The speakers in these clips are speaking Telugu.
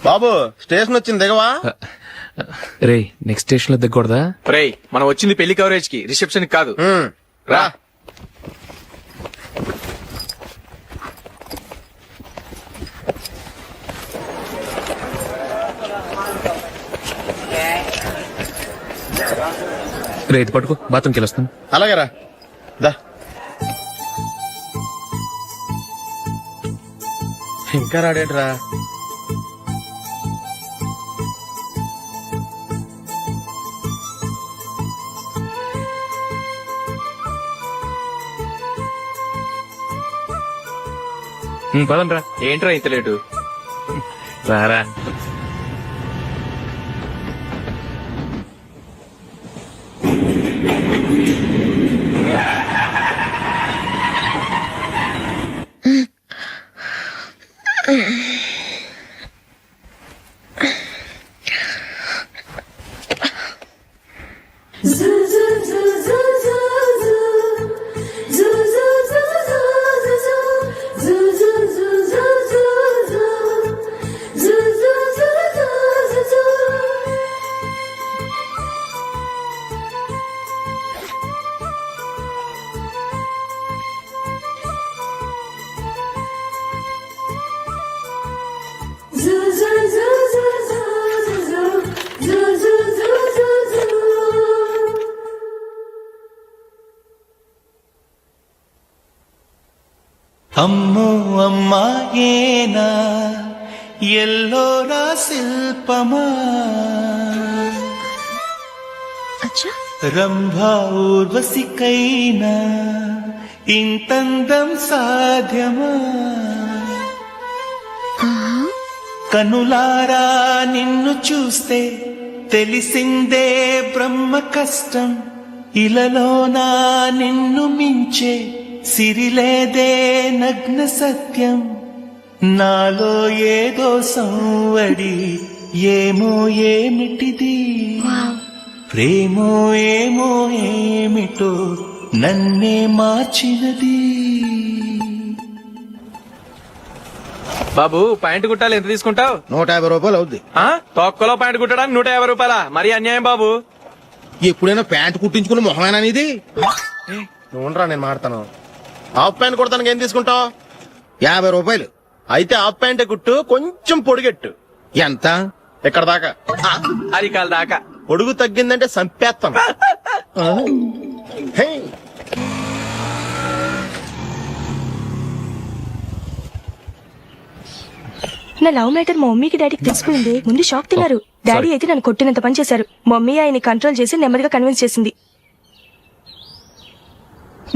బాబు స్టేషన్ వచ్చింది దిగవా? రే నెక్స్ట్ స్టేషన్ లో దిగకూడదా? రే మనం వచ్చింది పెళ్లి కవరేజ్ కి, రిసెప్షన్ కాదు. రా. రే ఇది పట్టుకో, బాత్రూమ్కి వెళ్ళొస్తాను. అలాగే రా. దా. ఇంకా రాడేట్రా? పదండ్రా. ఏంట్రా ఇంత లేటు? రారా. అమ్మో అమ్మాయేనా ఎల్లోరా శిల్పమా, రంభా ఊర్వశికైనా ఇంతందం సాధ్యమా, కనులారా నిన్ను చూస్తే తెలిసిందే బ్రహ్మ కష్టం, ఇలలోనా నిన్ను మించే సిరిలేదే నగ్న సత్యం, నాలో ఏదో సంవడి ఏమో ఏమిటిది, ప్రేమో ఏమో ఏమిటో నన్నే మార్చినది. బాబు ప్యాంటు కుట్టాలి, ఎంత తీసుకుంటావు? 150 రూపాయలు అవుద్ది. తొక్కలో ప్యాంటు కుట్టడానికి 150 రూపాయల? మరి అన్యాయం బాబు. ఎప్పుడైనా ప్యాంట్ కుట్టించుకుని మొహమేనా ఇది? నువ్వురా, నేను మాడతాను. హాఫ్ ప్యాంట్ కుడతానికి ఏం తీసుకుంటావు? 50 రూపాయలు. అయితే హాఫ్ ప్యాంటే కుట్టు, కొంచెం పొడిగెట్టు. ఎంత? ఎక్కడ దాకా? అరికాల దాకా. పొడుగు తగ్గిందంటే సంపేస్తాను. నా లవ్ మ్యాటర్ మా మమ్మీకి డాడీకి తెలిసిపోయింది. ముందు షాక్ తిన్నారు. డాడీ అయితే నన్ను కొట్టినంత పని చేశారు. మమ్మీ ఆయన్ని కంట్రోల్ చేసి నెమ్మదిగా కన్విన్స్ చేసింది.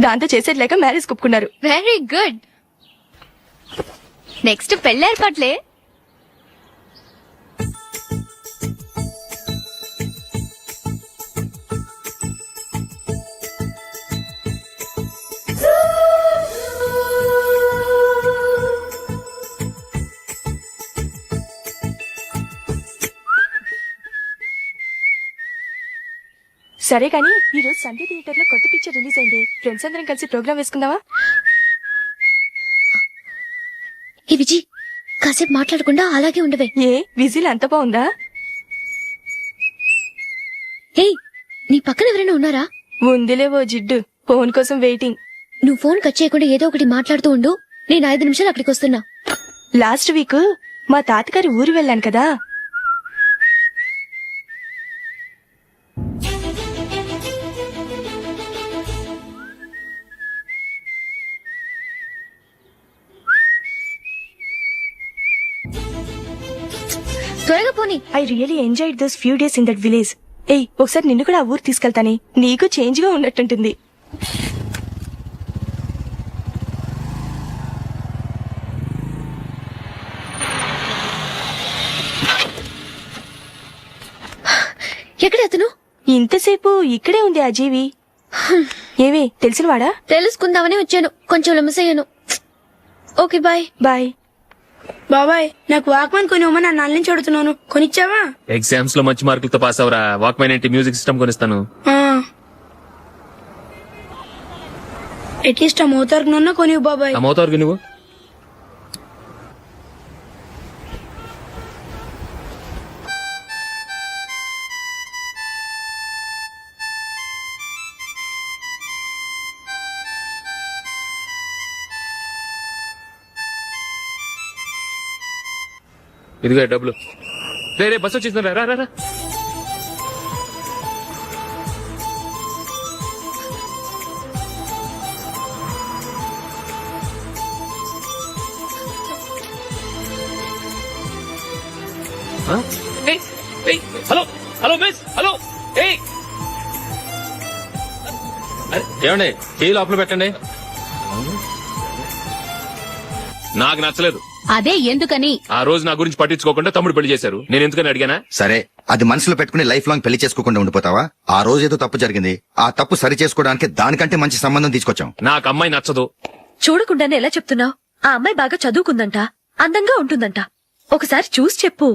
దాంతో చేసేది లేక మ్యారేజ్ ఒప్పుకున్నారు. Very good. నెక్స్ట్ పెళ్లి ఏర్పాట్లే. సరే కానీ ఈ రోజు సండే థియేటర్ లో కొత్త పిక్చర్ రిలీజ్ అయింది. ఫ్రెండ్స్ అందరం కలిసి ప్రోగ్రామ్ వేసుకుందామా? ఈ విజి కాసేపు మాట్లాడకుండా అలాగే ఉండవే. ఏ విజిల్ అంత బాగుందా? హే, నీ పక్కన ఎవరైనా ఉన్నారా? ఉందిలే ఓ జిడ్డు, ఫోన్ కోసం వెయిటింగ్. నువ్వు ఫోన్ కట్ చేయకుండా ఏదో ఒకటి మాట్లాడుతూ ఉండు. నేను 5 నిమిషాలు అక్కడికి వస్తున్నా. లాస్ట్ వీక్ మా తాతగారి ఊరు వెళ్ళాను కదా. త్వరగా పోనీ. I really enjoyed those few days in that village. ఏయ్, ఒకసారి నిన్ను కూడా ఆ ఊరు తీసుకెళ్తానే, నీకు చేంజ్ గా ఉన్నట్టుంటుంది. ఎక్కడ అతను? ఇంతసేపు ఇక్కడే ఉంది ఆ జీవి. ఏవే తెలిసినవాడా? తెలుసుకుందామని వచ్చాను, కొంచెం లెమసయ్యాను. Okay bye. బాయ్. బాబాయ్ నాకు వాక్మన్ కొని ఇవ్వమని నా నాన్న నుంచి అడుగుతున్నాను కొనిచ్చావా? ఎగ్జామ్స్ లో మంచి మార్కులతో పాస్ అవరా వాక్మెన్ ఏంటి మ్యూజిక్ సిస్టమ్ కొనిస్తాను. అట్లీస్ట్ ఆ మోతార్కు నన్న కొనివు బాబాయ్. ఆ మోతారు నువ్వు ఇదిగో డబ్బులు. రే బస్ వచ్చేసింది రా రా రా. Hello hello miss hello. ఏమండి టీ లోపల పెట్టండి. నాకు నచ్చలేదు. అదే ఎందుకని? ఆ రోజు నా గురించి పట్టించుకోకుండా తమ్ముడు పెళ్లి చేశారు. నేను ఎందుకని అడిగానా? సరే అది మనసులో పెట్టుకుని లైఫ్ లాంగ్ పెళ్లి చేసుకోకుండా ఉండిపోతావా? ఆ రోజు ఏదో తప్పు జరిగింది, ఆ తప్పు సరి చేసుకోవడానికి దానికంటే మంచి సంబంధం తీసుకొచ్చాం. నాకు అమ్మాయి నచ్చదు. చూడకుండానే ఎలా చెప్తున్నావు? ఆ అమ్మాయి బాగా చదువుకుందంట, అందంగా ఉంటుందంట. ఒకసారి చూసి చెప్పు.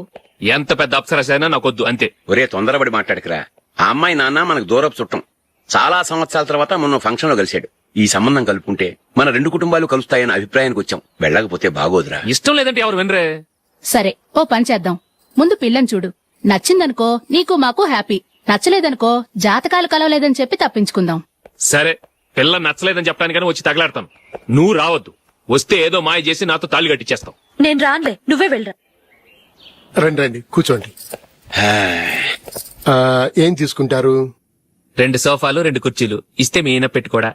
ఎంత పెద్ద అప్సరసైనా నాకొద్దు అంతే. ఒరే తొందరపడి మాట్లాడకురా. ఆ అమ్మాయి నాన్న మనకు దూరపు చుట్టం. చాలా సంవత్సరాల తర్వాత మొన్న ఫంక్షన్ లో కలిశాడు. ఈ సంబంధం కలుపుకుంటే మన రెండు కుటుంబాలు కలుస్తాయన్న అభిప్రాయానికి వచ్చాం. వెళ్ళకపోతే బాగోదురా. ఇష్టం లేదంటే ఎవరు వినరే. సరే ఓ పని చేద్దాం. ముందు పిల్లని చూడు. నచ్చిందనుకో నీకు మాకు హ్యాపీ. నచ్చలేదనుకో జాతకాలు కలవలేదని చెప్పి తప్పించుకుందాం. సరే పిల్ల నచ్చలేదని చెప్పడానికైనా వచ్చి తగలాడతాను. నువ్వు రావద్దు. వస్తే ఏదో మాయ చేసి నాతో తాళి కట్టించేస్తావు. నేను రానులే, నువ్వే వెళ్ళరా. రండి రండి కూర్చోండి. ఏం తీసుకుంటారు? 2 సోఫాలు 2 కుర్చీలు ఇస్తే మీ ఈయన పెట్టుకోడా.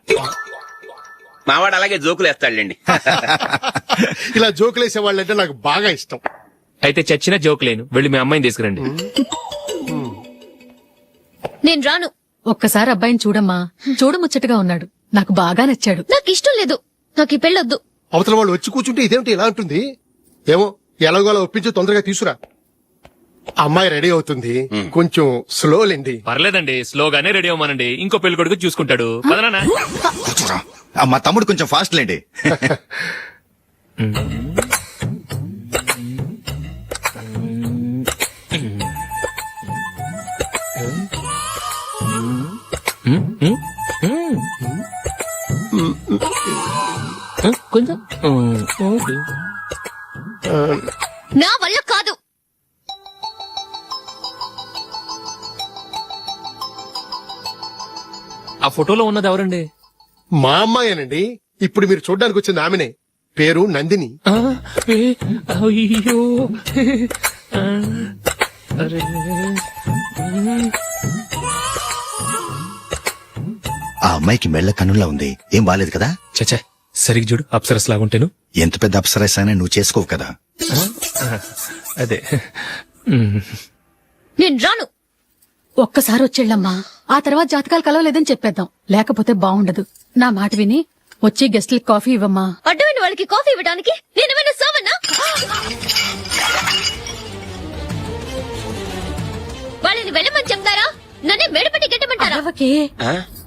మావాడు అలాగే జోకులు వేస్తాడులేండి. ఇలా జోకులేసే వాళ్ళంటే నాకు బాగా ఇష్టం. అయితే చచ్చిన జోక్ లేను. వెళ్ళి మీ అమ్మాయిని తీసుకురండి. నేను రాను. ఒక్కసారి అబ్బాయిని చూడమ్మా. చూడముచ్చటగా ఉన్నాడు. నాకు బాగా నచ్చాడు. నాకు ఇష్టం లేదు. నాకు ఈ పెళ్ళొద్దు. అవతల వాళ్ళు వచ్చి కూర్చుంటే ఇదేమిటి ఇలా ఉంటుంది? ఏమో ఎలాగోలా ఒప్పించి తొందరగా తీసురా. అమ్మాయి రెడీ అవుతుంది, కొంచెం స్లో లేండి. పర్లేదండి, స్లోగానే రెడీ అవ్వమానండి. ఇంకో పెళ్లి కొడుకు చూసుకుంటాడు. పదనా. కూర్చోరా. మా తమ్ముడు కొంచెం ఫాస్ట్ లేండి. కొంచెం నా వల్ల కాదు. ఆ ఫోటోలో ఉన్నది ఎవరండి? మా అమ్మాయేనండి. ఇప్పుడు మీరు చూడడానికి వచ్చింది ఆమెనే. పేరు నందిని. అయ్యో ఆ అమ్మాయికి మెళ్ళ కన్నులా ఉంది. ఏం బాలేదు కదా? చచ్చా సరిగ్గా చూడు. అప్సరస్ లాగుంటేను. ఎంత పెద్ద అప్సరస్ అయినా నువ్వు చేసుకోవు కదా. అదే. నేను రాను. ఒక్కసారి వచ్చేళ్ళమ్మా. ఆ తర్వాత జాతకాలు కలవలేదని చెప్పేద్దాం. లేకపోతే బాగుండదు. నా మాట విని వచ్చి గెస్ట్లకి కాఫీ ఇవ్వమ్మా. అడ్డమైన వాళ్ళకి కాఫీ ఇవ్వడానికి నేనేమైనా సోమన్నా? వాళ్ళని వెళ్ళమని చెప్తారా? నన్నే మేడపట్టి గెట్టమంటారా? అరవకే.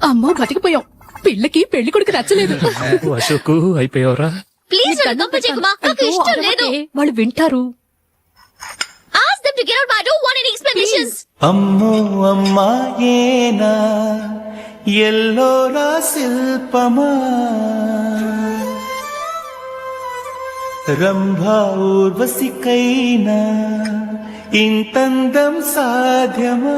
అమ్మో బతికిపోయాం. పిల్లకి పెళ్లి కొడుకు నచ్చలేదు. అశోకు అయిపోయావరా. ప్లీజ్ నన్ను పంపించేకుమా. నాకు ఇష్టం లేదు. వాళ్ళు వింటారు. Ask them to get out. I don't want any explanations. అమ్మో అమ్మాయేనా ఎల్లోరా శిల్పమా రంభా ఊర్వశికైనా ఇంతందం సాధ్యమా?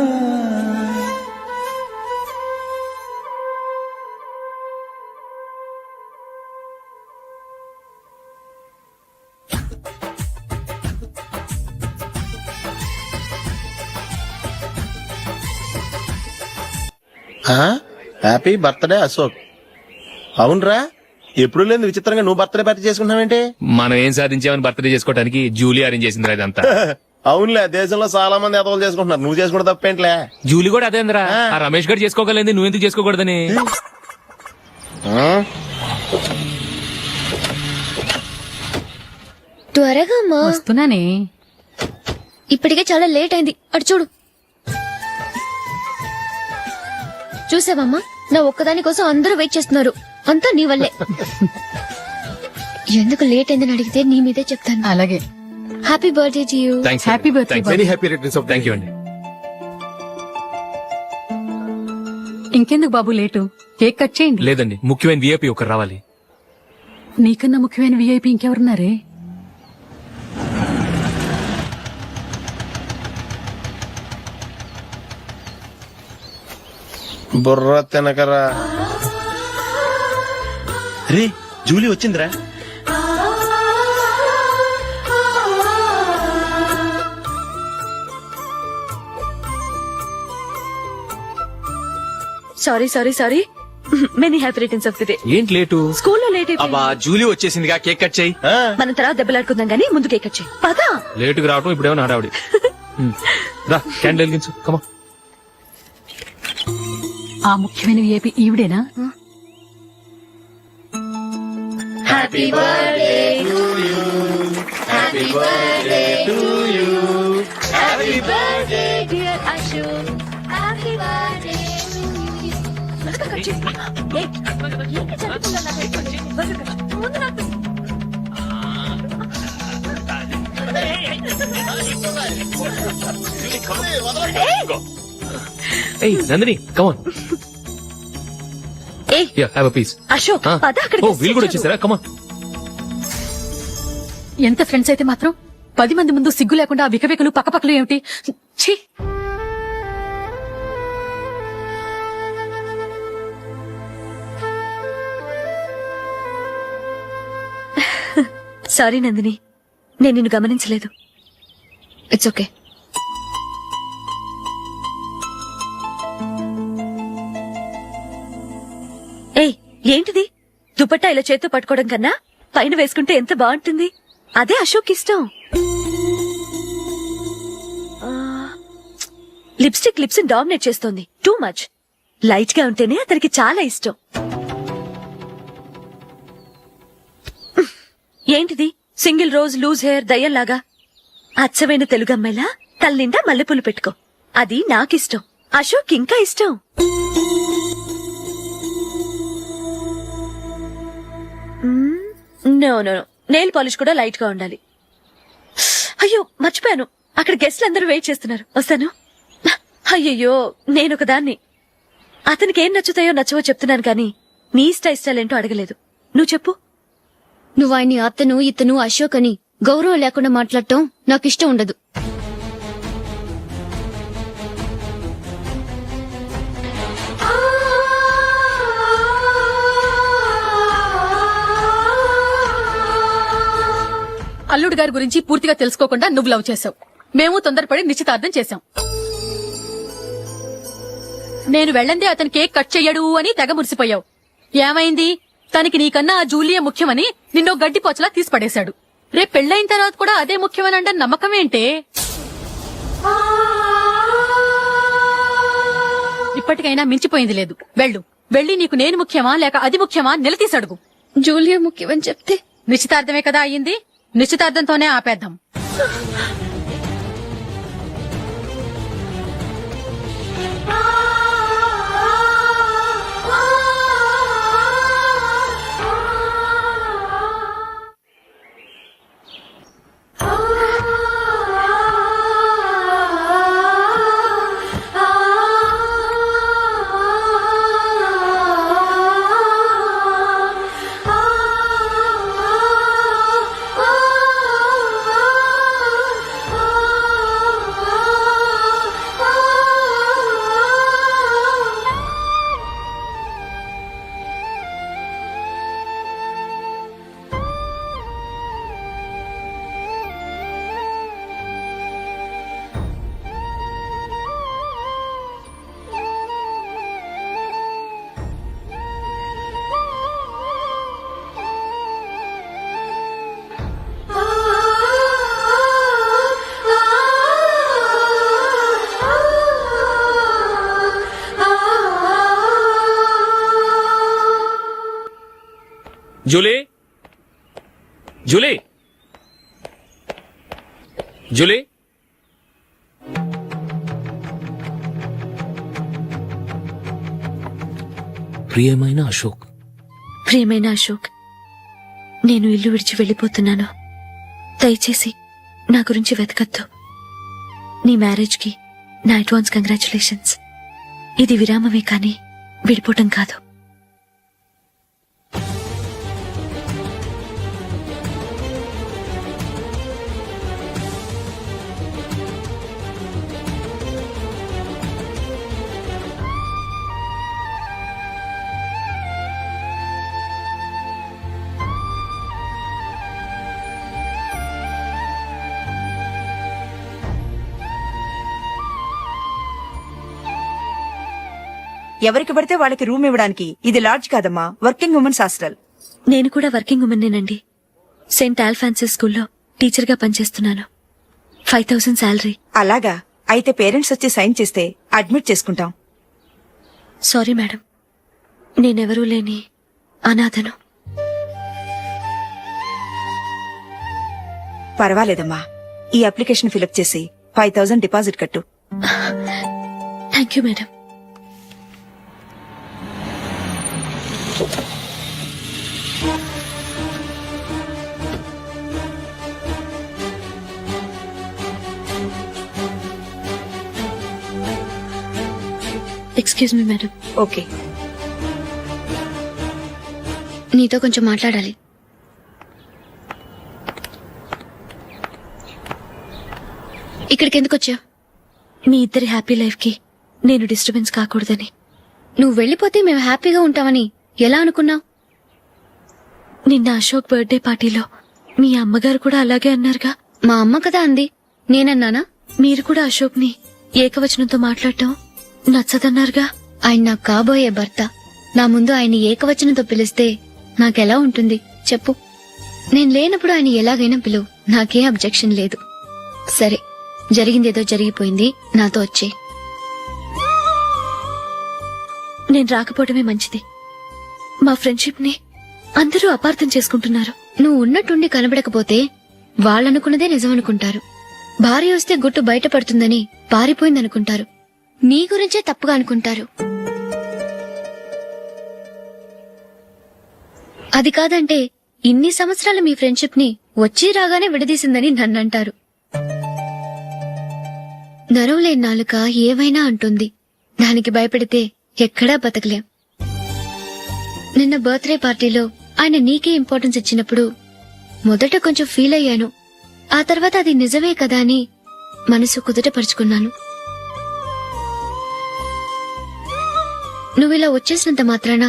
Happy birthday Ashok. అవునరా, ఎప్పుడు లేదు విచిత్రంగా నువ్వు బర్త్డే పార్టీ చేసుకుంటున్నావేంటి? మనం ఏం సాధించామని బర్త్డే చేసుకోవడానికి జూలీ అరేంజ్ చేసిందిరా ఇదంతా. అవునులే, దేశంలో చాలా మంది ఎదవలు చేసుకుంటున్నారు. నువ్వు చేసుకుంటే తప్పేంట్లే. జూలీ కూడా అదేంద్రా. ఆ రమేష్ గారు చేసుకోగలేదు, నువ్వెందుకు చేసుకోకూడదని. త్వరగా అమ్మా. వస్తున్నానే. ఇప్పటికే చాలా లేట్ అయింది. అటు చూడు. చూసావమ్మా, నా ఒక్కదాని కోసం అందరూ వెయిట్ చేస్తున్నారు. అంతా నీ వల్లే. ఎందుకు లేట్ అయిందని అడిగితే నీ మీదే చెప్తాను. అలాగే. Happy birthday to you. Thanks happy birthday. Very happy returns of thank you అండి. ఇంకెందుకు బాబు లేటు? కేక్ కట్ చేయండి. లేదండి, ముఖ్యమైన విఐపి ఒకరు రావాలి. నీకన్నా ముఖ్యమైన విఐపి ఇంకెవరున్నారే? బుర్ర తినకరా. రే జూలీ వచ్చిందిరా. Sorry sorry sorry many happy returns of the day. ఏంటి లేటు? స్కూల్లో లేట్ అబ్బా జూలీ వచ్చేసిందిగా, కేక్ కట్ చేయి. మనం తర్వాత దెబ్బలాడుకుందాం గానీ ముందు కేక్ కట్ చేయి. పదా లేటుగా రావటం ఇప్పుడేమో నాడావిడి. రా క్యాండిల్ వెలిగించు, కమా. ఆ ముఖ్యమైన విఐపి ఈవిడేనా? Happy birthday to you, happy birthday to you, happy birthday dear Ashu, happy birthday to you. త్వరగా కట్ చేయి. ఏంటి జరుగుతుందో నాకు తెలియదు. త్వరగా కట్ చేయి. ముందు నాకు ఏయ్ నందిని, కమాన్. ఏయ్ yeah have a piece. Ashok పద అక్కడ. ఓ వీళ్ళు కూడా వచ్చేసారా? కమాన్. ఎంత ఫ్రెండ్స్ అయితే మాత్రం 10 మంది ముందు సిగ్గు లేకుండా ఆ వికవికలు పక్కపక్కలు ఏమిటి? ఛీ! సారీ నందిని, నేను నిన్ను గమనించలేదు. It's okay. ఏయ్ ఏంటిది? దుపట్టా ఇలా చేత్తో పట్టుకోవడం కన్నా పైన వేసుకుంటే ఎంత బాగుంటుంది. అదే అశోక్ ఇష్టం. లిప్స్టిక్ లిప్స్ డామినేట్ చేస్తోంది. Too much. లైట్ గా ఉంటేనే అతనికి చాలా ఇష్టం. ఏంటిది? సింగిల్ రోజ్ లూజ్ హెయిర్ దయ్యంలాగా. అచ్చమైన తెలుగు అమ్మాయిలా తల నిండా మల్లెపూలు పెట్టుకో. అది నాకిష్టం. అశోక్ ఇంకా ఇష్టం. No no no, nail polish కూడా లైట్ గా ఉండాలి. అయ్యో మర్చిపోయాను, అక్కడ గెస్ట్లు అందరూ వెయిట్ చేస్తున్నారు. వస్తాను. అయ్యయ్యో నేనొక దాన్ని. అతనికి ఏం నచ్చుతాయో నచ్చవో చెప్తున్నాను కానీ నీ ఇష్టాలేంటో అడగలేదు. నువ్వు చెప్పు. నువ్వు ఆయన్ని అతను ఇతను అశోక్ అని గౌరవం లేకుండా మాట్లాడటం నాకు ఇష్టం ఉండదు. అల్లుడు గారి గురించి పూర్తిగా తెలుసుకోకుండా నువ్వు లవ్ చేసావు. మేము తొందరపడి నిశ్చితార్థం చేశాం. నేను వెళ్ళందే అతను కేక్ కట్ చెయ్యడు అని తెగ మురిసిపోయావు. ఏమైంది? తనకి నీకన్నా ఆ జూలియే ముఖ్యమని నిన్నో గడ్డి పోచలా తీసి పడేశాడు. రేపు పెళ్ళైన తర్వాత కూడా అదే ముఖ్యమని అంటే నమ్మకం ఏంటే? ఇప్పటికైనా మించిపోయింది లేదు. వెళ్ళు. వెళ్ళి నీకు నేను ముఖ్యమా లేక అది ముఖ్యమా నిలదీసి అడుగు. జూలియా ముఖ్యమని చెప్తే నిశ్చితార్థమే కదా అయ్యింది. నిశ్చితార్థంతోనే ఆపేద్దాం. Julie, Julie, Julie. ప్రియమైన అశోక్. ప్రియమైన అశోక్, నేను ఇల్లు విడిచి వెళ్ళిపోతున్నాను. దయచేసి నా గురించి వెతకద్దు. నీ మ్యారేజ్కి నా అడ్వాన్స్ కంగ్రాచులేషన్స్. ఇది విరామమే కానీ విడిపోవటం కాదు. ఎవరికి పడితే వాళ్ళకి రూమ్ ఇవ్వడానికి ఇది లాడ్జ్ కాదమ్మా, వర్కింగ్ ఉమెన్స్ హాస్టల్. నేను కూడా వర్కింగ్ ఉమెన్నేనండి. సెయింట్ ఆల్ఫాన్సెస్ స్కూల్లో టీచర్గా పనిచేస్తున్నాను. 5,000 శాలరీ. అలాగా? అయితే పేరెంట్స్ వచ్చి సైన్ చేస్తే అడ్మిట్ చేసుకుంటాం. సారీ మేడం, నేనెవరూ లేని అనాథను. పర్వాలేదమ్మా, ఈ అప్లికేషన్ ఫిలప్ చేసి 5,000 డిపాజిట్ కట్టు. Thank you madam. Excuse me madam. Okay. నీతో కొంచెం మాట్లాడాలి. ఇక్కడికి ఎందుకు వచ్చావు? మీ ఇద్దరి హ్యాపీ లైఫ్ కి నేను డిస్టర్బెన్స్ కాకూడదని. నువ్వు వెళ్ళిపోతే మేము హ్యాపీగా ఉంటామని ఎలా అనుకున్నావు? నిన్న అశోక్ బర్త్డే పార్టీలో మీ అమ్మగారు కూడా అలాగే అన్నారుగా. మా అమ్మ కదా అంది, నేనన్నానా? మీరు కూడా అశోక్ ని ఏకవచనంతో మాట్లాడటం నచ్చదన్నారుగా. ఆయన నాకు కాబోయే భర్త. నా ముందు ఆయన ఏకవచనంతో పిలిస్తే నాకెలా ఉంటుంది చెప్పు? నేను లేనప్పుడు ఆయన ఎలాగైనా పిలువు, నాకే అబ్జెక్షన్ లేదు. సరే, జరిగిందేదో జరిగిపోయింది, నాతో వచ్చే. నేను రాకపోవడమే మంచిది. మా ఫ్రెండ్షిప్ ని అందరూ అపార్థం చేసుకుంటున్నారు. నువ్వు ఉన్నట్టుండి కనబడకపోతే వాళ్ళనుకున్నదే నిజమనుకుంటారు. భార్య వస్తే గుట్టు బయటపడుతుందని పారిపోయిందనుకుంటారు. నీ గురించే తప్పుగా అనుకుంటారు. అది కాదంటే ఇన్ని సంవత్సరాలు మీ ఫ్రెండ్షిప్ ని వచ్చి రాగానే విడదీసిందని నన్నంటారు. నరవలేని నాలుక ఏవైనా అంటుంది. దానికి భయపడితే ఎక్కడా బతకలేం. నిన్న బర్త్డే పార్టీలో ఆయన నీకే ఇంపార్టెన్స్ ఇచ్చినప్పుడు మొదట కొంచెం ఫీల్ అయ్యాను. ఆ తర్వాత అది నిజమే కదా అని మనసు కుదుటపరుచుకున్నాను. నువ్విలా వచ్చేసినంత మాత్రాన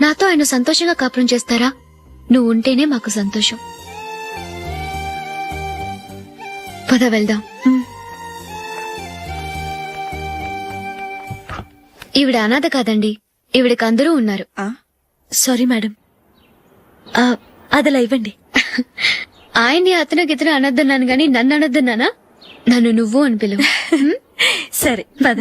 నాతో ఆయన సంతోషంగా కాపురం చేస్తారా? నువ్వు ఉంటేనే మాకు సంతోషం. పద వెళ్దాం. ఈవిడ అనాథ కాదండి, ఈవిడకి అందరూ ఉన్నారు. సారీ మేడం, అదలా ఇవ్వండి. ఆయన్ని అతను గితను అనొద్దన్నాను గాని నన్ను అనొద్దన్నానా? నన్ను నువ్వు అని పిలువు. సరే పద.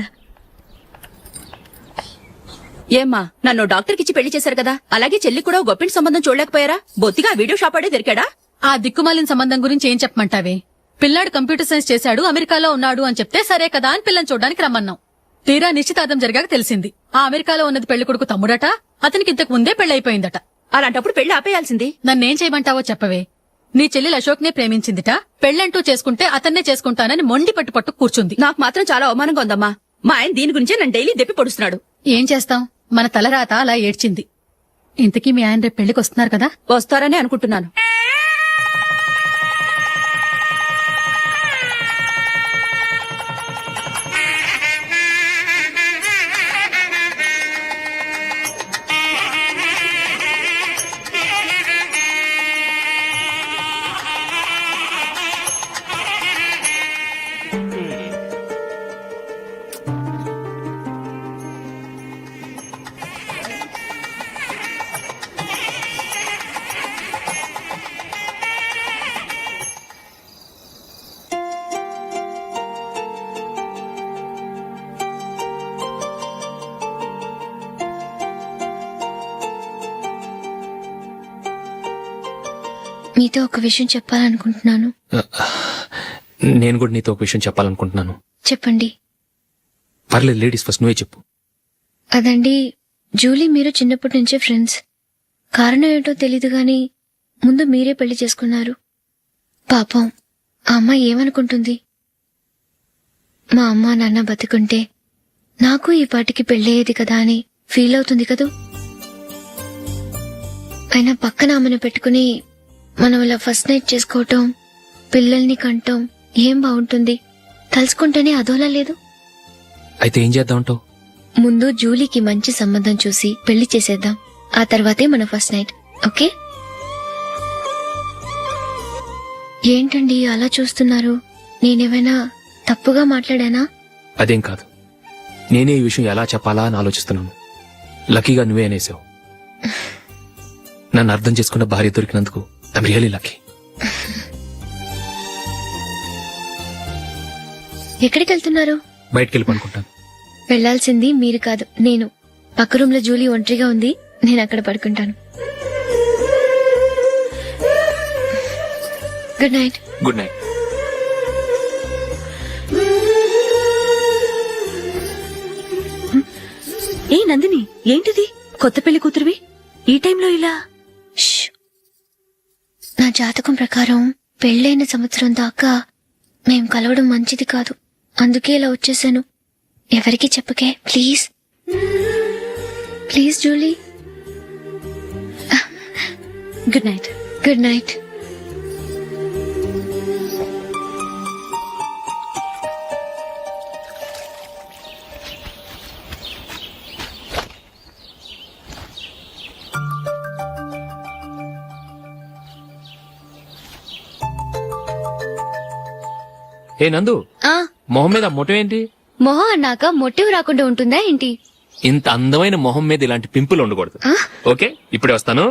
ఏమ్మా, నన్ను డాక్టర్ కిచ్చి పెళ్లి చేశారు కదా, అలాగే చెల్లి కూడా గొప్పింటి సంబంధం చూడలేకపోయారా? బొత్తిగా వీడియో షాప్ ఆడే దొరికాడా? ఆ దిక్కుమాలిన సంబంధం గురించి ఏం చెప్పమంటావే? పిల్లాడు కంప్యూటర్ సైన్స్ చేశాడు, అమెరికాలో ఉన్నాడు అని చెప్తే సరే కదా అని పిల్లని చూడడానికి రమ్మన్నాం. తీరా నిశ్చితార్థం జరిగాక తెలిసింది ఆ అమెరికాలో ఉన్నది పెళ్లి కొడుకు తమ్ముడట, అతనికి ఇంతకు ముందే పెళ్లయిపోయిందట. అలాంటప్పుడు పెళ్లి ఆపేయాల్సింది. నన్నేం చేయమంటావో చెప్పవే. నీ చెల్లెలు అశోక్ నే ప్రేమించిందిట, పెళ్లంటూ చేసుకుంటే అతన్నే చేసుకుంటానని మొండి పట్టు కూర్చుంది. నాకు మాత్రం చాలా అవమానంగా ఉందమ్మా. మా ఆయన దీని గురించే నన్ను డైలీ దెప్పి పొడుస్తున్నాడు. ఏం చేస్తాం, మన తలరాత అలా ఏడ్చింది. ఇంతకీ మీ ఆయన రేపు పెళ్లికి వస్తున్నారు కదా? వస్తారని అనుకుంటున్నాను. మీతో ఒక విషయం చెప్పాలనుకుంటున్నాను. నేను కూడా నీతో ఒక విషయం చెప్పాలనుకుంటున్నాను. చెప్పండి. పర్లేదు, లేడీస్ ఫస్ట్, నువ్వే చెప్పు. అదండి, జూలీ మీరు చిన్నప్పటి నుంచే ఫ్రెండ్స్. కారణం ఏంటో తెలీదు గాని ముందు మీరే పెళ్లి చేసుకున్నారు. పాపం ఆ అమ్మాయి ఏమనుకుంటుంది? మా అమ్మ నాన్న బతికుంటే నాకు ఈ పాటికి పెళ్ళయ్యేది కదా అని ఫీల్ అవుతుంది కదూ. అయినా పక్కన ఆమెను పెట్టుకుని మనం ఇలా ఫస్ట్ నైట్ చేసుకోవటం, పిల్లల్ని కంటం ఏం బాగుంటుంది? తలుచుకుంటేనే అదోలా లేదు. అయితే ఏం చేద్దాం అంటావు? ముందు జూలీకి మంచి సంబంధం చూసి పెళ్లి చేసేద్దాం. ఆ తర్వాతే మన ఫస్ట్ నైట్. ఓకే? ఏంటండి అలా చూస్తున్నారు? నేనేమైనా తప్పుగా మాట్లాడానా? అదేం కాదు, నేనే ఈ విషయం ఎలా చెప్పాలా అని ఆలోచిస్తున్నాను. లక్కీగా నువ్వే అనేసావు. నన్ను అర్థం చేసుకున్న భార్య దొరికినందుకు ఐమ్ రియలీ లక్కీ. ఎక్కడికి వెళ్తున్నారు? బయటికి వెళ్ళి పడుకుంటాను. వెళ్లాల్సింది మీరు కాదు, నేను. పక్క రూమ్ లో జూలీ ఒంటరిగా ఉంది, నేను అక్కడ పడుకుంటాను. Good night. Good night. ఏ నందిని, ఏంటిది? కొత్త పెళ్లి కూతురువి ఈ టైంలో ఇలా? ష్. నా జాతకం ప్రకారం పెళ్ళైన సంవత్సరం దాకా మేం కలవడం మంచిది కాదు. అందుకే ఇలా వచ్చేసాను. ఎవరికి చెప్పకే please. Please Julie. Good night. Good night. ఏ నందు, మొహం మీద మొటం ఏంటి? మొహం అన్నాక మొట్టివి రాకుండా ఉంటుందా ఏంటి? ఇంత అందమైన మొహం మీద ఇలాంటి పింపుల్ ఉండకూడదు. ఓకే, ఇప్పుడే వస్తాను.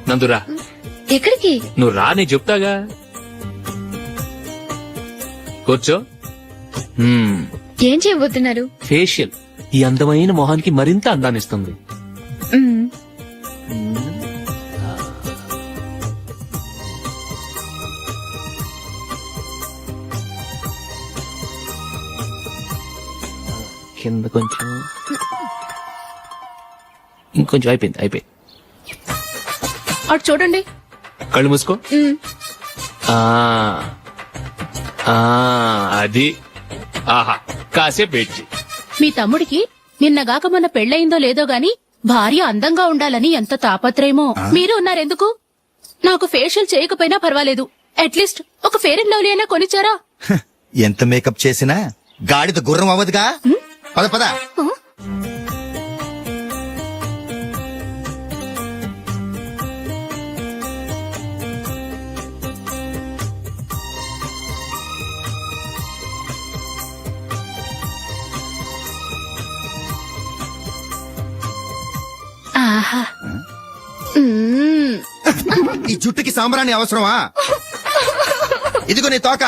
నందురా. ఎక్కడికి? నువ్వు రా, నేను చెప్తాగా. కూర్చో. ఏం చేయబోతున్నారు? ఫేషియల్ ఈ అందమైన మొహానికి మరింత అందాన్నిస్తుంది. కింద కొంచెం, ఇంకొంచెం. అయిపోయింది. అటు చూడండి. కళ్ళు మూసుకో. అది. ఆహా, కాసేపు వెయిట్ చెయ్. మీ తమ్ముడికి నిన్నగాక మొన్న పెళ్ళయిందో లేదో గాని భార్య అందంగా ఉండాలని ఎంత తాపత్రయమో. మీరు ఉన్నారెందుకు? నాకు ఫేషియల్ చేయకపోయినా పర్వాలేదు, అట్లీస్ట్ ఒక ఫేర్ అండ్ లవ్లీ అయినా కొనిచ్చారా? ఎంత మేకప్ చేసినా గాడిద గుర్రం అవ్వదుగా. పద పద. ఆహా. ఈ జుట్టుకి సాంబ్రాణి అవసరమా? ఇదిగో నీ తోక.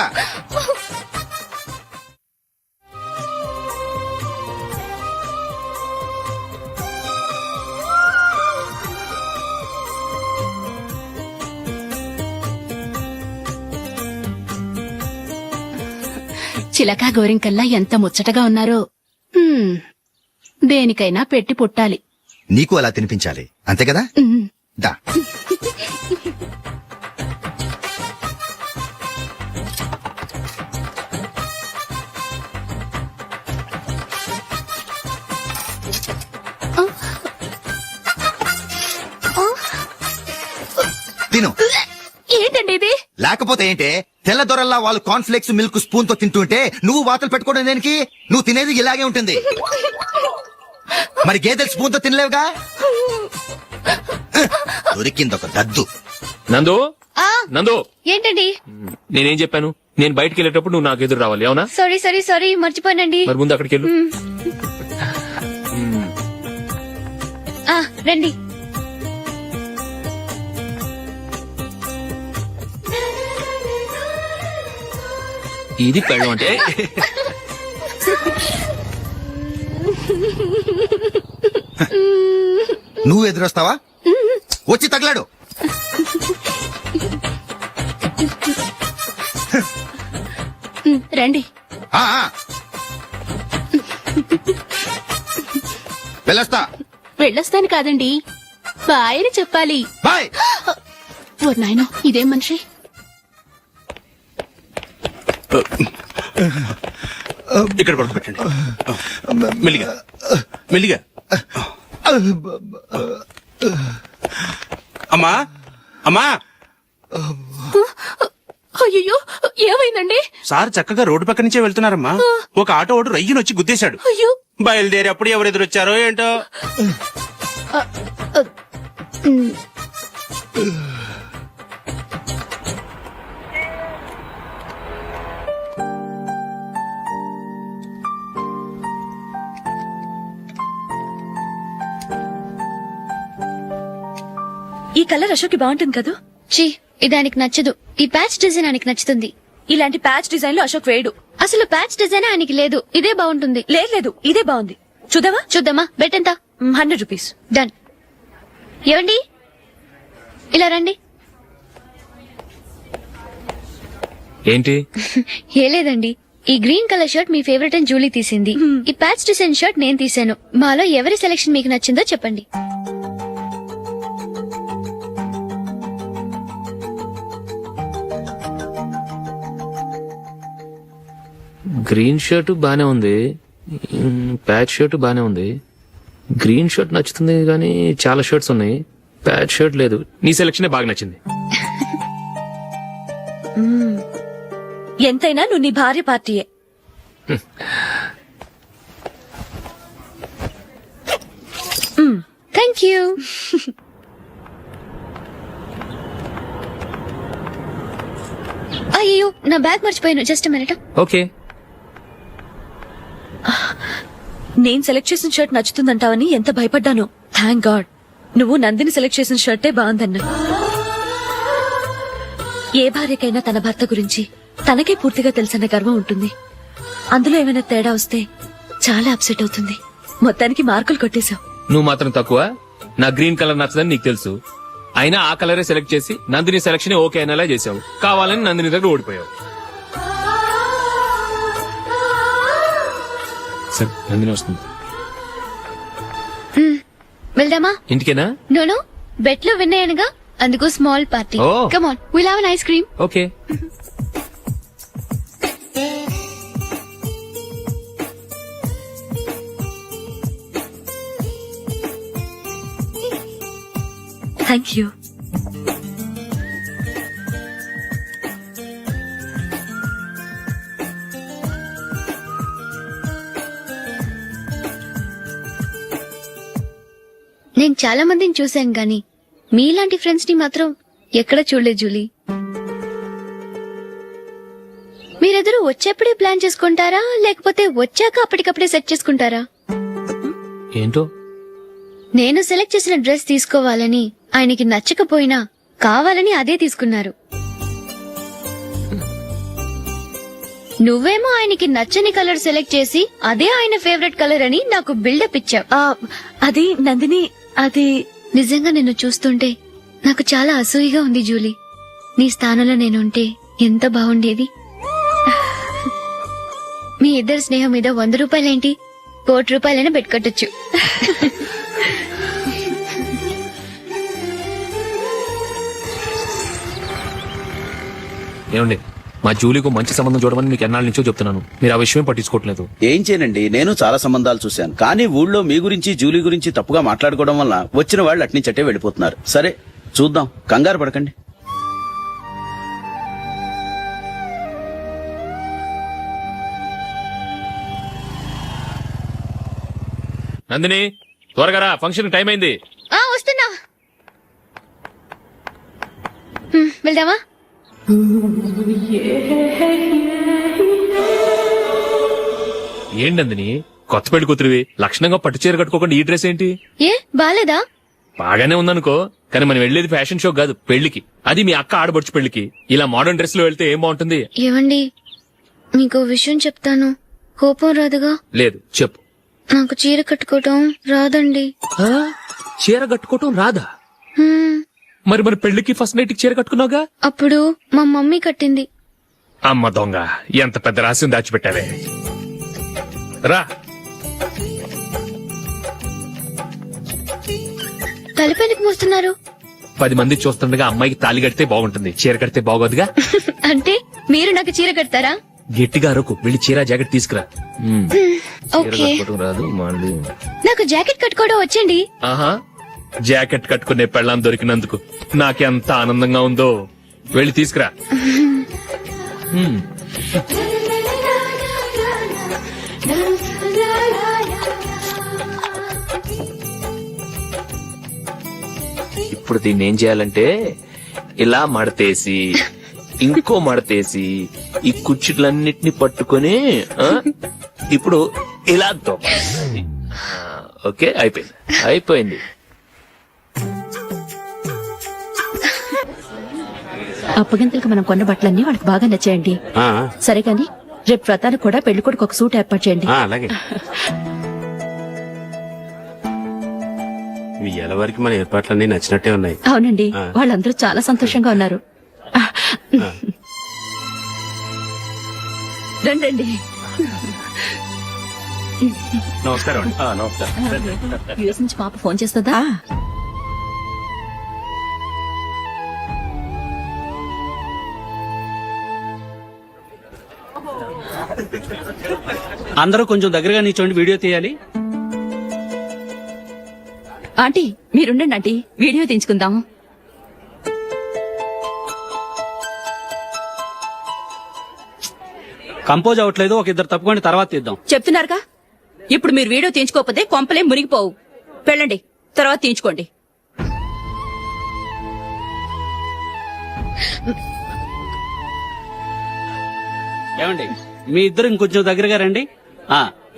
చిలకా గోరింకల్లా ఎంత ముచ్చటగా ఉన్నారో. దేనికైనా పెట్టి పుట్టాలి. నీకు అలా తినిపించాలి, అంతే కదా? దా. తిను. ఏంటండి ఇది? లేకపోతే ఏంటే, తెల్ల దొరల్లా వాళ్ళు కార్న్ఫ్లేక్స్ మిల్క్ స్పూన్ తో తింటుంటే నువ్వు వాతలు పెట్టుకోవడం దేనికి? నువ్వు తినేది ఇలాగే ఉంటుంది. మరి గేదెలు స్పూన్ తో తినలేవుగా. దొరికింది ఒక దద్దు. నందు. నందు, ఏంటండి? నేనేం చెప్పాను? నేను బయటికి వెళ్ళేటప్పుడు నువ్వు నాకు ఎదురు రావాలి, అవునా? సారీ మర్చిపోయానండి. మరి ముందు అక్కడికి వెళ్ళు. రండి. ఇది పెళ్ళం అంటే. నువ్వు ఎదురొస్తావా? వచ్చి తగలాడు. రండి. ఆ, ఆ. వెళ్ళొస్తా. వెళ్ళొస్తాను కాదండి, బాయ్ అని చెప్పాలి. బాయ్. ఓ నాయనో, ఇదేం మనిషి. ఇక్కడ పడుకోబెట్టండి. మెల్లిగా మెల్లిగా. అమ్మా అమ్మా, అయ్యో, ఏమైందండి? సార్ చక్కగా రోడ్డు పక్క నుంచే వెళ్తున్నారమ్మా. ఒక ఆటో ఓడు రయ్యను వచ్చి గుద్దేశాడు. అయ్యో. బయలుదేరి అప్పుడు ఎవరు ఎదురొచ్చారో ఏంటో. ఈ కలర్ అశోక్ బాగుంటుంది కదా? ఛీ, ఇది ఆయనకి నచ్చదు. ఈ ప్యాచ్ డిజైన్ ఆయనకి నచ్చుతుంది. ఇలాంటి ప్యాచ్ డిజైన్ లో అశోక్ వేయడు. అసలు ప్యాచ్ డిజైన్ ఆయనకి లేదు. ఇదే బాగుంటుంది. లేదు, ఇదే బాగుంది. చూద్దామా? చూద్దామా? బెట్ ఎంత? 100 రూపీస్. డన్. ఏవండి, ఇలా రండి. ఏంటి? ఏ లేదండి, ఈ గ్రీన్ కలర్ షర్ట్ మీ ఫేవరెట్ అని జూలీ తీసింది. ఈ ప్యాచ్ డిజైన్ షర్ట్ నేను తీసాను. మాలో ఎవరి సెలెక్షన్ మీకు నచ్చిందో చెప్పండి. గ్రీన్ షర్ట్ బానే ఉంది, ప్యాచ్ షర్ట్ బానే ఉంది. గ్రీన్ షర్ట్ నచ్చుతుంది కానీ చాలా షర్ట్స్ ఉన్నాయి, ప్యాచ్ షర్ట్ లేదు. నీ సెలక్షనే బాగా నచ్చింది. ఎంతైనా నువ్వు నీ భార్య పార్టీయే. Thank you. అయ్యో, నా బ్యాగ్ మర్చిపోయాను. Just minute. ఓకే. నేను సెలెక్ట్ చేసిన షర్ట్ నచ్చుతుందంటావని ఎంత భయపడ్డాను. థ్యాంక్ గాడ్ నువ్వు నందిని సెలెక్ట్ చేసిన షర్టే బాగుందన్నా. ఏ భార్యకైనా తన భర్త గురించి తనకే పూర్తిగా తెలుసన్న గర్వం ఉంటుంది. అందులో ఏమైనా తేడా వస్తే చాలా అప్సెట్ అవుతుంది. మొత్తానికి మార్కులు కొట్టేశావు. నువ్వు మాత్రం తక్కువ. నా గ్రీన్ కలర్ నచ్చదని నీకు తెలుసు, అయినా ఆ కలరే సెలెక్ట్ చేసి నందిని సెలక్షన్ ఓకే అనేలా చేసావు. కావాలని నందిని దగ్గర ఓడిపోయావు. సరే, నందిని వస్తుంది. వెళ్దామా? ఇంటికేనా? నోను, బెట్ లో విన్ అయ్యానుగా, అందుకు small party. Oh. Come on, will have an ice cream. Okay. Thank you. నేను చాలా మందిని చూశాను గాని మీలాంటి ఫ్రెండ్స్ ని మాత్రం ఎక్కడ చూడలేదు జూలీ. మీరెదరూ వచ్చేప్పుడే ప్లాన్ చేసుకుంటారా, లేకపోతే వచ్చాక అప్పటికప్పుడే సెట్ చేసుకుంటారా? ఏంటో నేను సెలెక్ట్ చేసిన డ్రెస్ తీసుకోవాలని ఆయనకి నచ్చకపోయినా కావాలని అదే తీసుకున్నారు. నువ్వేమో ఆయనకి నచ్చని కలర్ సెలెక్ట్ చేసి అదే ఆయన ఫేవరెట్ కలర్ అని నాకు బిల్డప్ ఇచ్చావు. అది నందిని, అది నిజంగా నిన్ను చూస్తుంటే నాకు చాలా అసూయగా ఉంది జూలీ. నీ స్థానంలో నేనుంటే ఎంత బాగుండేది. మీ ఇద్దరు స్నేహం మీద 100 రూపాయలేంటి, 1 కోటి రూపాయలైనా పెట్టుకట్టొచ్చు. ఏమండి, మా జూలీకు మంచి సంబంధం చూడమని మీకు ఎన్నాళ్ళ నుంచో చెప్తున్నాను, మీరు ఆ విషయం పట్టించుకోవట్లేదు. ఏం చేయనండి, నేను చాలా సంబంధాలు చూశాను, కానీ ఊళ్ళో మీ గురించి జూలీ గురించి తప్పుగా మాట్లాడుకోవడం వల్ల వచ్చిన వాళ్ళు అట్నుంచటే వెళ్ళిపోతున్నారు. సరే చూద్దాం, కంగారు పడకండి. నందిని, త్వరగా రా, ఫంక్షన్ టైం అయింది. వస్తున్నా. వెళ్దామా? ఏంటందని కొత్త పెళ్లి కూతురివి లక్షణంగా పట్టు చీర కట్టుకోకుండా ఈ డ్రెస్ ఏంటి? ఏ బాలేదా? బాగానే ఉందనుకో, కానీ మనం వెళ్ళేది ఫ్యాషన్ షో కాదు, పెళ్లికి. అది మీ అక్క ఆడబడుచు పెళ్లికి. ఇలా మోడర్న్ డ్రెస్ లో వెళ్తే ఏం బాగుంటుంది? ఏవండి, మీకు విషయం చెప్తాను, కోపం రాదుగా? లేదు, చెప్పు. నాకు చీర కట్టుకోవటం రాదండి. చీర కట్టుకోవటం రాదా? మరి మన పెళ్లికి ఫస్ట్ నైట్ చీర కట్టుకున్నావుగా? అప్పుడు మా మమ్మీ కట్టింది. అమ్మ దొంగ, ఎంత పెద్ద రహస్యం దాచిపెట్టావే. రా. తలపెందుకు మోస్తున్నారు? 10 మంది చూస్తుండగా అమ్మాయికి తాళి కడితే బాగుంటుంది, చీర కడితే బాగోదుగా. అంటే మీరు నాకు చీర కడతారా? గట్టిగా అరకు, వెళ్ళి చీర జాకెట్ తీసుకురా. చీర ఓకే. కట్టుకోవటం రాదు మళ్ళీ. నాకు జాకెట్ కట్టుకోవడం వచ్చండి. ఆహా, జాకెట్ కట్టుకునే పెళ్ళాం దొరికినందుకు నాకెంత ఆనందంగా ఉందో. వెళ్ళి తీసుకురా. ఇప్పుడు దీన్ని ఏం చేయాలంటే ఇలా మడతేసి ఇంకో మడతేసి ఈ కుర్చీలన్నిటిని పట్టుకొని ఇప్పుడు ఇలా తోపాలి. ఓకే, అయిపోయింది. అప్పగింతలకు మనం కొన్న బట్టలన్నీ వాళ్ళకి బాగా నచ్చాయండి. సరే కానీ రేపు వ్రతానికి కూడా పెళ్లి కొడుకు ఒక సూట్ ఏర్పాటు చేయండి. అలాగే. మీ వరకు మన ఏర్పాట్లన్నీ నచ్చినట్టే ఉన్నాయి. అవునండి, వాళ్ళందరూ చాలా సంతోషంగా ఉన్నారు. రండి. నమస్కారం. యుఎస్ నుంచి పాప ఫోన్ చేస్తుందా? అందరూ కొంచెం దగ్గరగా నిల్చోండి, వీడియో తీయాలి. ఆంటీ మీరుండండి ఆంటీ, వీడియో తీయించుకుందాం. కంపోజ్ అవ్వట్లేదు, ఒక ఇద్దరు తప్పుకోండి, తర్వాత తీద్దాం. చెప్తున్నారుగా, ఇప్పుడు మీరు వీడియో తీయించుకోకపోతే కొంపలే మునిగిపోవు. వెళ్ళండి, తర్వాత తీయించుకోండి. ఏమండి, మీ ఇద్దరు ఇంకొంచెం దగ్గరగా రండి.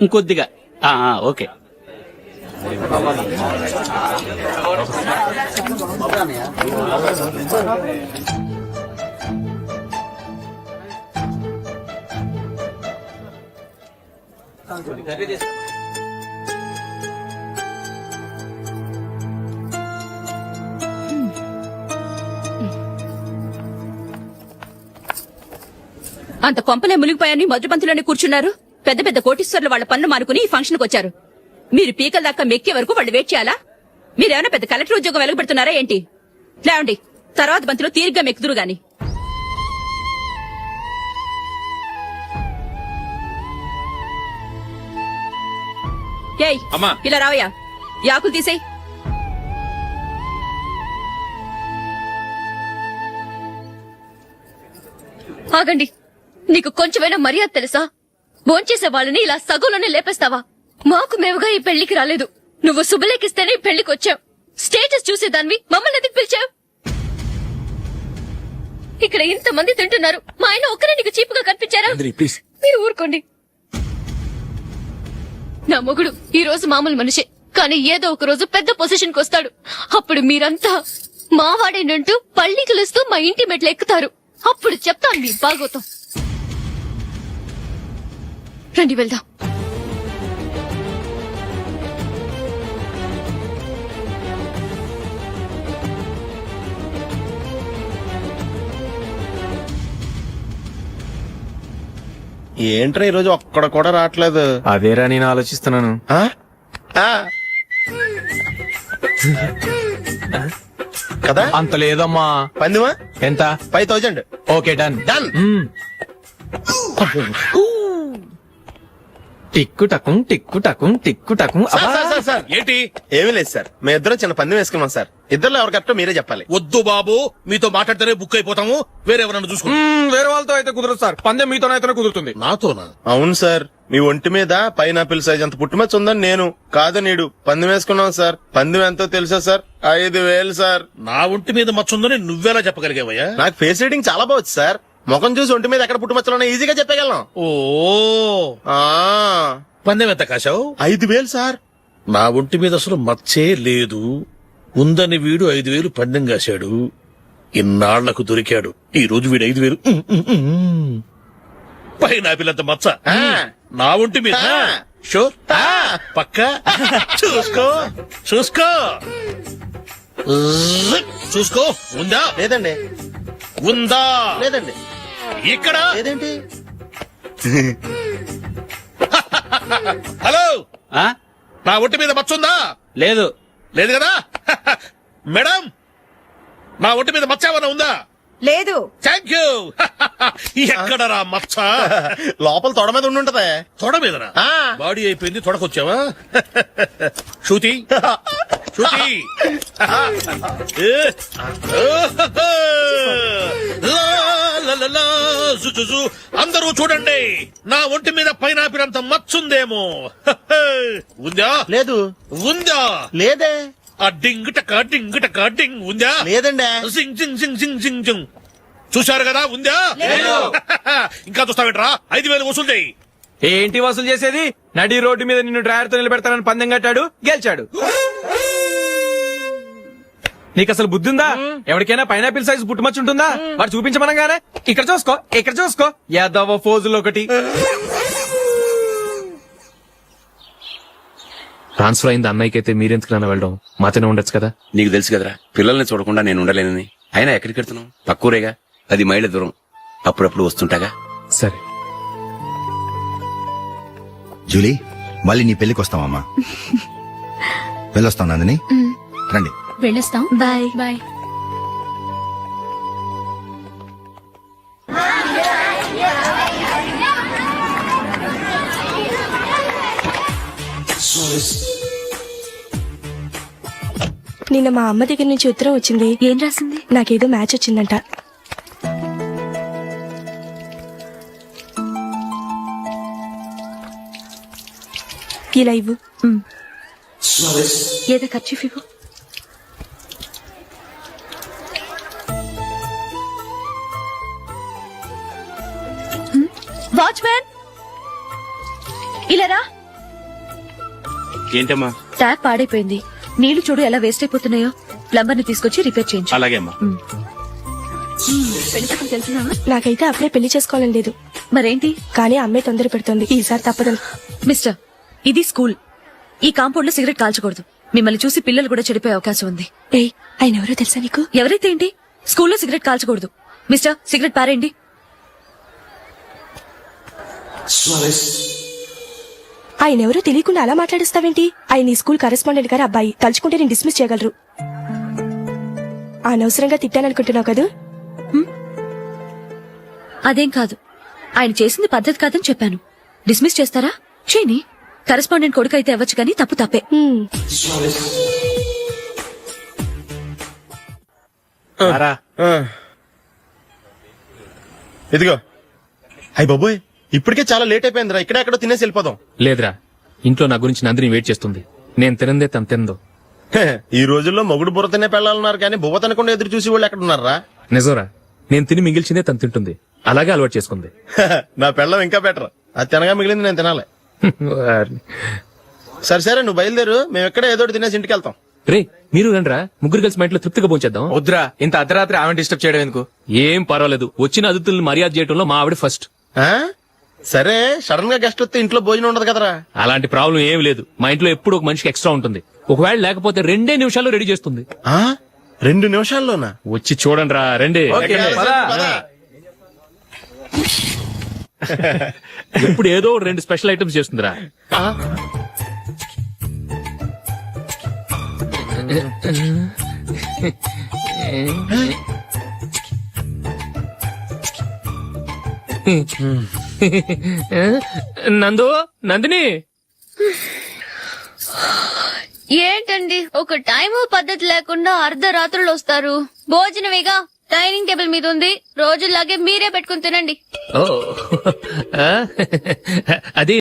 ఇంకొద్దిగా. ఓకే. అంత కొంపలే మునిగిపోయాని మొదటి పంతులోనే కూర్చున్నారు. పెద్ద పెద్ద కోటీశ్వర్లు వాళ్ళ పన్ను మానుకుని ఈ ఫంక్షన్ కు వచ్చారు. మీరు పీకల దాకా మెక్కే వరకు వాళ్ళు వెయిట్ చేయాలా? మీరేమైనా పెద్ద కలెక్టర్ ఉద్యోగం వెలగబెడుతున్నారా ఏంటి? లేవండి, తర్వాత బంతిలో తీరిగ్గా మెక్కుదురు గాని. ఏయ్, ఇలా రావయ్యా, యాకులు తీసేయ్. ఆగండి, నీకు కొంచెమైనా మర్యాద తెలుసా? భోంచేసే వాళ్ళని ఇలా సగంలోనే లేపేస్తావా? మాకు మేముగా ఈ పెళ్లికి రాలేదు, నువ్వు శుభలేఖిస్తేనే ఈ పెళ్లికి వచ్చావు. స్టేటస్ చూసేదానివి మమ్మల్ని ఎందుకు పిలిచావు? ఇక్కడ ఇంతమంది తింటున్నారు, మా ఆయన ఒక్కరే నీకు చీపుగా కనిపించారా? మీరు ఊరుకోండి. నా మొగుడు ఈ రోజు మామూలు మనిషే, కానీ ఏదో ఒక రోజు పెద్ద పొజిషన్ కు వస్తాడు. అప్పుడు మీరంతా మావాడేనంటూ పళ్ళి కలుస్తూ మా ఇంటి మెట్లు ఎక్కుతారు. అప్పుడు చెప్తాను మీ బాగోతాం. రండి వెళ్దాం. ఏంట్రా ఈరోజు ఒక్కడ కూడా రావట్లేదు? అదేరా నేను ఆలోచిస్తున్నాను. కదా అంత లేదమ్మా. పందిమా ఎంత? 5000. Okay, done. డన్. టిక్కు టకుం టిక్కు టకుం టిక్కు టకుం. సార్ ఏంటి? ఏమీ లేదు సార్, మేము ఇద్దరం చిన్న పందెం వేసుకున్నాం సార్. ఇద్దరు ఎవరు కరెక్టో మీరే చెప్పాలి. వద్దు బాబు, మీతో మాట్లాడితేనే బుక్ అయిపోతాము. వేరెవరన్నా చూసుకుంటాం. వేరే వాళ్ళతో అయితే కుదరదు సార్, పందెం మీతోనైతేనే కుదురుతుంది. నాతోనా? అవును సార్, మీ ఒంటి మీద పైనాపిల్ సైజ్ అంత పుట్టుమచ్చ ఉందని నేను కాదు నీడు పందెం వేసుకున్నాం సార్. పందెం ఎంతో తెలుసా సార్? 5,000 సార్. నా ఒంటి మీద మచ్చ ఉందని నువ్వెలా చెప్పగలిగావయ్యా? నాకు ఫేస్ రీడింగ్ చాలా బాగుంది సార్. ముఖం చూసి ఒంటి మీద ఎక్కడ పుట్టుమచ్చలో ఈజీగా చెప్పగలను. ఓ పందెం ఎంత కాశావు? 5,000 సార్. నా ఒంటి మీద అసలు మచ్చే లేదు. ఉందని వీడు 5,000 పందెం కాశాడు. ఇన్నాళ్లకు దొరికాడు. ఈ రోజు వీడు 5,000 పైనాపిలంత మచ్చ నా ఒంటి మీద. షూర్ పక్క చూసుకో చూసుకో చూసుకో. ఉందా? లేదండి. ఉందా? లేదండి. ఇక్కడ లేదేంటి? హలో, నా ఒంటి మీద మచ్చ ఉందా? లేదు. లేదు కదా? మేడం, నా ఒంటి మీద మచ్చ ఏమన్నా ఉందా? లేదు. Thank you. ఎక్కడరా మచ్చ? లోపల తొడ మీద ఉండుంటదే. తొడ మీదనా? బాడీ అయిపోయింది, తొడకొచ్చావా? శృతి శృతి అందరూ చూడండి, నా ఒంటి మీద పైనాపిల్ అంత మచ్చుందేమో. ఉందా? లేదు. ఉందా? లేదే. ఆ డింగ్ టక డింగ్ టక డింగ్ ఉందా? లేదండి. సింగ్ సింగ్ సింగ్ సింగ్ సింగ్ సింగ్. చూశారు కదా? ఉందా? ఇంకా చూస్తావేంట్రా? 5,000 వసూలు చేయి. ఏంటి వసూలు చేసేది? నడి రోడ్డు మీద నిన్ను డ్రైవర్ తో నిలబెడతానని పందెం కట్టాడు, గెలిచాడు. నీకు అసలు బుద్ధి ఉందా? ఎవరికైనా పైనాపిల్ సైజ్ పుట్టుమచ్చు ఉంటుందా? వాడు చూపించమనగానే ఇక్కడ చూసుకో, ఇక్కడ చూసుకో, యాదవ ఫోజులు ఒకటి. ట్రాన్స్ఫర్ అయింది అన్నయ్యకి అయితే మీరెందుకు నాన్న వెళ్ళడం? మాతోనే ఉండొచ్చు కదా. నీకు తెలుసు కదరా, పిల్లల్ని చూడకుండా నేను ఉండలేనని. అయినా ఎక్కడికి వెళ్తున్నావు? పక్కూరేగా, 10 మైళ్ళ దూరం. అప్పుడప్పుడు వస్తుంటాగా. సరే జూలీ, మళ్ళీ నీ పెళ్లికి వస్తామమ్మా. వెళ్ళొస్తాం నందిని. రండి. వెళ్ళొస్తాం. బాయ్. బాయ్. నిన్న మా అమ్మ దగ్గర నుంచి ఉత్తరం వచ్చింది. ఏం రాసింది? నాకేదో మ్యాచ్ వచ్చిందంట. ఇలా ఇవ్వు. ఏదో ఖర్చు ఇవ్వు. వాచ్మ్యాన్, ఇలా రా. ఏంటమ్మా? ట్యాప్ పాడైపోయింది. నీళ్లు చూడు ఎలా వేస్ట్ అయిపోతున్నాయో. ప్లంబర్ ని తీసుకొచ్చి రిపేర్ చేయించు. అలాగే అమ్మా. నాకైతే అప్పుడే పెళ్లి చేసుకోవాలని లేదు. మరేంటి? కానీ అమ్మే తొందర పెడుతోంది. ఈసారి తప్పదని. మిస్టర్, ఇది స్కూల్. ఈ కాంపౌండ్ లో సిగరెట్ కాల్చకూడదు. మిమ్మల్ని చూసి పిల్లలు కూడా చెడిపోయే అవకాశం ఉంది. ఏయ్, ఆయన ఎవరో తెలుసా నీకు? ఎవరైతే ఏంటి? స్కూల్లో సిగరెట్ కాల్చకూడదు. మిస్టర్, సిగరెట్ పారేయండి. ఆయన ఎవరో తెలియకుండా అలా మాట్లాడిస్తావేంటి? ఆయన ఈ స్కూల్ కరెస్పాండెంట్ గారు అబ్బాయి. తలుచుకుంటే నేను డిస్మిస్ చేయగలరు. అనవసరంగా తిట్టాననుకుంటున్నావు కదా? అదేం కాదు. ఆయన చేసింది పద్ధతి కాదని చెప్పాను. డిస్మిస్ చేస్తారా? చేయని. కరెస్పాండెంట్ కొడుకు అయితే అవ్వచ్చు కానీ తప్పు తప్పే. ఇదిగో. అయ్య బాబోయ్, ఇప్పటికే చాలా లేట్ అయిపోయిందిరా. ఇక్కడ ఎక్కడో తినేసి వెళ్ళిపోదాం. లేదురా, ఇంట్లో నా గురించి నందిని వెయిట్ చేస్తుంది. నేను తినందే తను తిందో. ఈ రోజుల్లో మొగుడు బుర్ర తినే పెళ్ళాలన్నారు కానీ బువ్వ తినకుండా ఎదురు చూసి వాళ్ళు ఎక్కడ ఉన్నారా? నిజంరా, నేను తిని మిగిల్చిందే తను తింటుంది. అలాగే అలవాటు చేసుకుంది. నా పెళ్ళం ఇంకా బెటర్. అది తినగా మిగిలింది నేను తినాలి. సరే సరే, నువ్వు బయలుదేరు. మేము ఎక్కడ ఏదో ఒకటి తినేసి ఇంటికి వెళ్తాం. రే, మీరు రండిరా, ముగ్గురు కలిసి మా ఇంట్లో తృప్తిగా పోంచేద్దాం. వద్దురా, ఇంత అర్ధరాత్రి ఆమె డిస్టర్బ్ చేయడం ఎందుకు? ఏం పర్వాలేదు, వచ్చిన అతిథుల్ని మర్యాద చేయడంలో మా ఆవిడ ఫస్ట్. సరే, సడన్ గా గెస్ట్ వస్తే ఇంట్లో భోజనం ఉండదు కదరా? అలాంటి ప్రాబ్లం ఏం లేదు. మా ఇంట్లో ఎప్పుడు ఒక మనిషికి ఎక్స్ట్రా ఉంటుంది. ఒకవేళ లేకపోతే 2 నిమిషాల్లో రెడీ చేస్తుంది. 2 నిమిషాల్లోనా? వచ్చి చూడండి రా, రండి. ఎప్పుడు ఏదో 2 స్పెషల్ ఐటమ్స్ చేస్తుందిరా. నందు, నందిని. ఏంటండి ఒక టైము పద్ధతి లేకుండా అర్ధరాత్రులు వస్తారు? భోజనమేగా డైనింగ్ టేబుల్ మీద ఉంది. రోజుల్లాగే మీరే పెట్టుకుని తినండి. అది